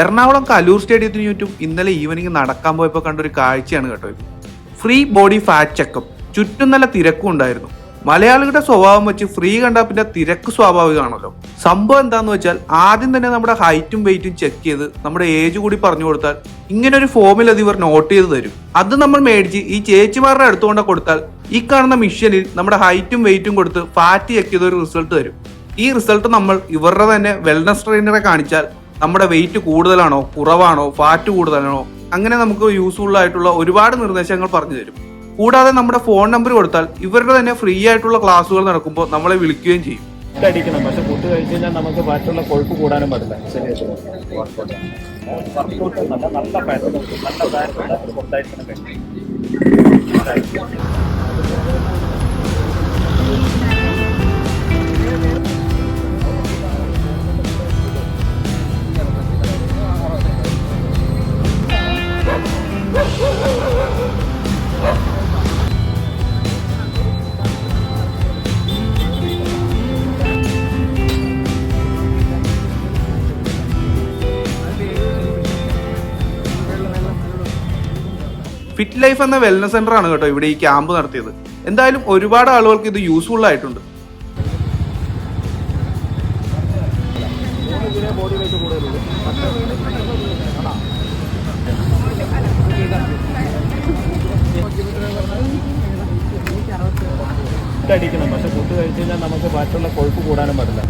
എറണാകുളം കലൂർ സ്റ്റേഡിയത്തിന് ചുറ്റും ഇന്നലെ ഈവനിങ് നടക്കാൻ പോയപ്പോൾ കണ്ടൊരു കാഴ്ചയാണ് കേട്ടോ ഇത്. Free body fat checkup. ചുറ്റും നല്ല തിരക്കും ഉണ്ടായിരുന്നു. മലയാളികളുടെ സ്വഭാവം വെച്ച് ഫ്രീ കണ്ടാൽ പിന്നെ തിരക്ക് സ്വാഭാവികമാണല്ലോ. സംഭവം എന്താന്ന് വെച്ചാൽ ആദ്യം തന്നെ നമ്മുടെ ഹൈറ്റും വെയിറ്റും ചെക്ക് ചെയ്ത് നമ്മുടെ ഏജ് കൂടി പറഞ്ഞു കൊടുത്താൽ ഇങ്ങനെ ഒരു ഫോമിൽ അത് ഇവർ നോട്ട് ചെയ്ത് തരും. അത് നമ്മൾ മേടിച്ച് ഈ ചേച്ചിമാരുടെ അടുത്തുകൊണ്ട് കൊടുത്താൽ ഈ കാണുന്ന മിഷനിൽ നമ്മുടെ ഹൈറ്റും വെയിറ്റും കൊടുത്ത് ഫാറ്റ് ചെക്ക് ചെയ്ത ഒരു റിസൾട്ട് തരും. ഈ റിസൾട്ട് നമ്മൾ ഇവരുടെ തന്നെ വെൽനസ് ട്രെയിനറെ കാണിച്ചാൽ നമ്മുടെ വെയിറ്റ് കൂടുതലാണോ കുറവാണോ ഫാറ്റ് കൂടുതലാണോ അങ്ങനെ നമുക്ക് യൂസ്ഫുൾ ആയിട്ടുള്ള ഒരുപാട് നിർദ്ദേശങ്ങൾ പറഞ്ഞു തരും. കൂടാതെ നമ്മുടെ ഫോൺ നമ്പർ കൊടുത്താൽ ഇവരുടെ തന്നെ ഫ്രീ ആയിട്ടുള്ള ക്ലാസ്സുകൾ നടക്കുമ്പോൾ നമ്മളെ വിളിക്കുകയും ചെയ്യും. അടിക്കണം, പക്ഷെ ഫുഡ് കഴിച്ചു കഴിഞ്ഞാൽ നമുക്ക് മറ്റുള്ള കൊഴുപ്പ് കൂടാനും പാടില്ല. നല്ല ഫാറ്റ് ഉണ്ടായിരിക്കണം. ഫിറ്റ് ലൈഫ് എന്ന വെൽനസ് സെന്റർ ആണ് കേട്ടോ ഇവിടെ ഈ ക്യാമ്പ് നടത്തിയത്. എന്തായാലും ഒരുപാട് ആളുകൾക്ക് ഇത് യൂസ്ഫുൾ ആയിട്ടുണ്ട്. അടിക്കണം, പക്ഷെ ഫുഡ് കഴിച്ചു കഴിഞ്ഞാൽ നമുക്ക് മറ്റുള്ള കൊഴുപ്പ് കൂടാനും പാടില്ല.